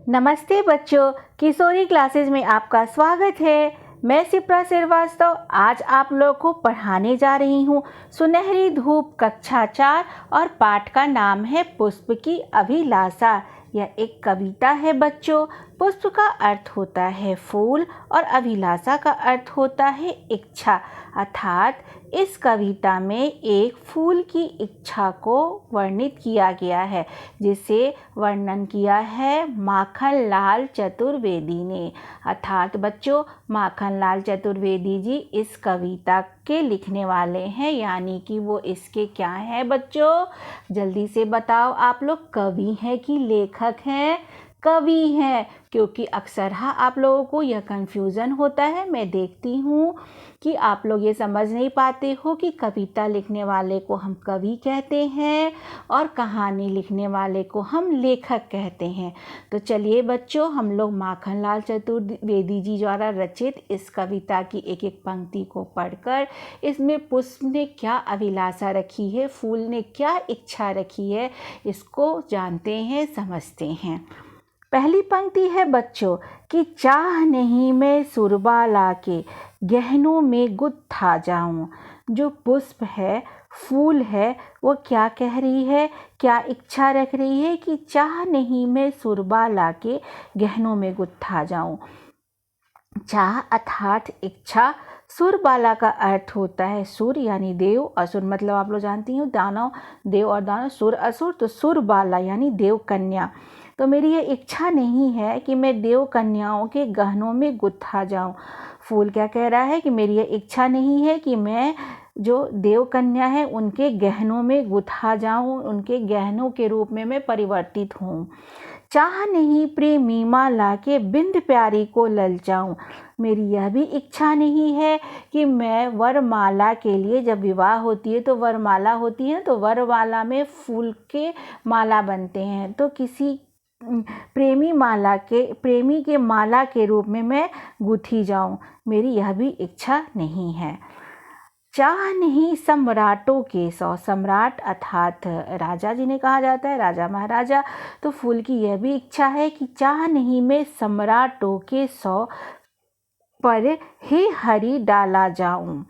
नमस्ते बच्चों, किशोरी क्लासेस में आपका स्वागत है। मैं शिप्रा श्रीवास्तव आज आप लोग को पढ़ाने जा रही हूँ। सुनहरी धूप कक्षा 4 और पाठ का नाम है पुष्प की अभिलाषा। यह एक कविता है बच्चों। पुष्प का अर्थ होता है फूल और अभिलाषा का अर्थ होता है इच्छा। अर्थात इस कविता में एक फूल की इच्छा को वर्णित किया गया है, जिसे वर्णन किया है माखनलाल चतुर्वेदी ने। अर्थात बच्चों, माखनलाल चतुर्वेदी जी इस कविता के लिखने वाले हैं, यानी कि वो इसके क्या हैं बच्चों? जल्दी से बताओ, आप लोग कवि हैं कि लेखक हैं? कवि हैं, क्योंकि अक्सर आप लोगों को यह कन्फ्यूज़न होता है। मैं देखती हूँ कि आप लोग ये समझ नहीं पाते हो कि कविता लिखने वाले को हम कवि कहते हैं और कहानी लिखने वाले को हम लेखक कहते हैं। तो चलिए बच्चों, हम लोग माखनलाल चतुर्वेदी जी द्वारा रचित इस कविता की एक एक पंक्ति को पढ़कर इसमें पुष्प ने क्या अभिलाषा रखी है, फूल ने क्या इच्छा रखी है, इसको जानते हैं, समझते हैं। पहली पंक्ति है बच्चों कि चाह नहीं मैं सुरबा लाके गहनों में गुत्था जाऊं। जो पुष्प है, फूल है, वो क्या कह रही है, क्या इच्छा रख रही है कि चाह नहीं मैं सुरबा लाके गहनों में गुत्था जाऊं। चाह अर्थात इच्छा। सुरबाला का अर्थ होता है सुर यानी देव, असुर मतलब आप लोग जानती हो दानव, देव और दानव, सुर असुर, तो सुरबाला यानी देव कन्या। तो मेरी ये इच्छा नहीं है कि मैं देव कन्याओं के गहनों में गुत्था जाऊं। फूल क्या कह रहा है कि मेरी ये इच्छा नहीं है कि मैं जो देव कन्या है उनके गहनों में गुथा जाऊं, उनके गहनों के रूप में मैं परिवर्तित हूँ। चाह नहीं प्रेमी माला के बिंद प्यारी को ललचाऊं। मेरी यह भी इच्छा नहीं है कि मैं वरमाला के लिए, जब विवाह होती है तो वरमाला होती है, तो वरमाला में फूल के माला बनते हैं, तो किसी प्रेमी के माला के रूप में मैं गुथी जाऊं। मेरी यह भी इच्छा नहीं है। चाह नहीं सम्राटों के 100, सम्राट अर्थात राजा जिन्हें कहा जाता है, राजा महाराजा। तो फूल की यह भी इच्छा है कि चाह नहीं मैं सम्राटों के 100 पर हे हरि डाला जाऊं,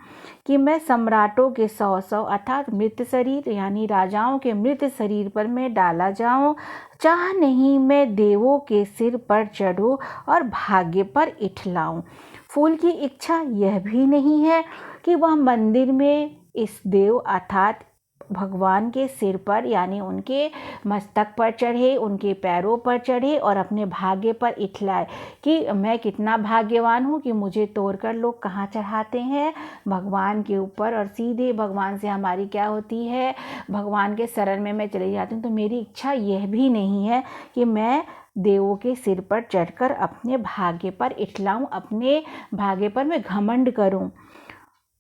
कि मैं सम्राटों के 100 अर्थात मृत शरीर यानी राजाओं के मृत शरीर पर मैं डाला जाऊं। चाह नहीं मैं देवों के सिर पर चढ़ूं और भाग्य पर इठलाऊं। फूल की इच्छा यह भी नहीं है कि वह मंदिर में इस देव अर्थात भगवान के सिर पर यानी उनके मस्तक पर चढ़े, उनके पैरों पर चढ़े और अपने भाग्य पर इठलाए कि मैं कितना भाग्यवान हूँ कि मुझे तोड़कर लोग कहाँ चढ़ाते हैं, भगवान के ऊपर, और सीधे भगवान से हमारी क्या होती है, भगवान के शरण में मैं चली जाती हूँ। तो मेरी इच्छा यह भी नहीं है कि मैं देवों के सिर पर चढ़कर अपने भाग्य पर इठलाऊं, अपने भाग्य पर मैं घमंड करूं।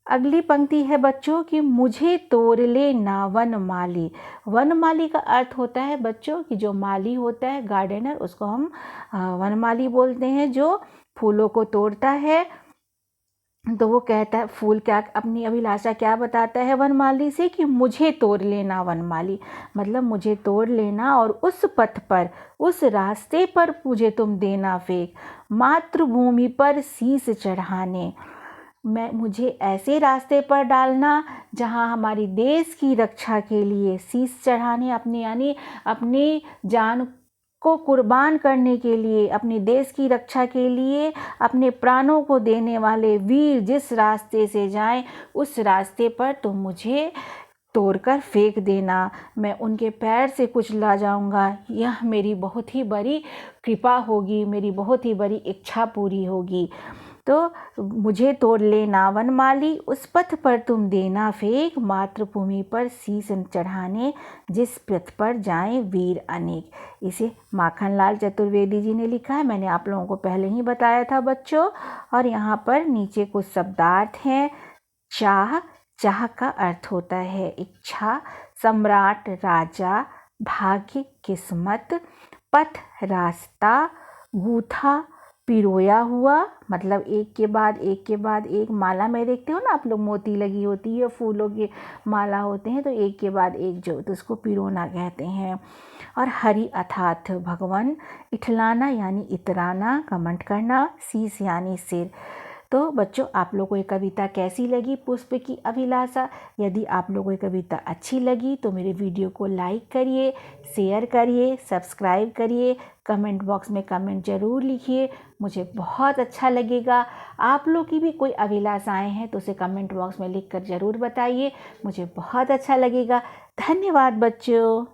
अगली पंक्ति है बच्चों कि मुझे तोड़ ले ना वनमाली। वनमाली का अर्थ होता है बच्चों कि जो माली होता है, गार्डनर, उसको हम वनमाली बोलते हैं, जो फूलों को तोड़ता है। तो वो कहता है, फूल क्या अपनी अभिलाषा क्या बताता है वनमाली से कि मुझे तोड़ लेना वनमाली, मतलब मुझे तोड़ लेना और उस पथ पर, उस रास्ते पर मुझे तुम देना फेंक, मातृभूमि पर शीश चढ़ाने। मुझे ऐसे रास्ते पर डालना जहां हमारी देश की रक्षा के लिए शीश चढ़ाने, अपने यानी अपनी जान को कुर्बान करने के लिए, अपने देश की रक्षा के लिए अपने प्राणों को देने वाले वीर जिस रास्ते से जाएं, उस रास्ते पर तुम मुझे तोड़कर फेंक देना। मैं उनके पैर से कुचला जाऊंगा। यह मेरी बहुत ही बड़ी कृपा होगी, मेरी बहुत ही बड़ी इच्छा पूरी होगी। तो मुझे तोड़ लेना वनमाली, उस पथ पर तुम देना फेंक, मातृभूमि पर शीश चढ़ाने, जिस पथ पर जाएं वीर अनेक। इसे माखनलाल चतुर्वेदी जी ने लिखा है, मैंने आप लोगों को पहले ही बताया था बच्चों। और यहाँ पर नीचे कुछ शब्दार्थ हैं। चाह, चाह का अर्थ होता है इच्छा, सम्राट राजा, भाग्य किस्मत, पथ रास्ता, गूथा पिरोया हुआ मतलब एक के बाद एक माला में देखते हो ना आप लोग, मोती लगी होती है, फूलों के माला होते हैं, तो एक के बाद एक जो, तो उसको पिरोना कहते हैं। और हरि अर्थात भगवान, इठलाना यानी इतराना, कमेंट करना, शीश यानी सिर। तो बच्चों, आप लोगों को ये कविता कैसी लगी, पुष्प की अभिलाषा? यदि आप लोगों को ये कविता अच्छी लगी तो मेरे वीडियो को लाइक करिए, शेयर करिए, सब्सक्राइब करिए, कमेंट बॉक्स में कमेंट ज़रूर लिखिए, मुझे बहुत अच्छा लगेगा। आप लोग की भी कोई अभिलाषाएं हैं तो उसे कमेंट बॉक्स में लिख कर ज़रूर बताइए, मुझे बहुत अच्छा लगेगा। धन्यवाद बच्चों।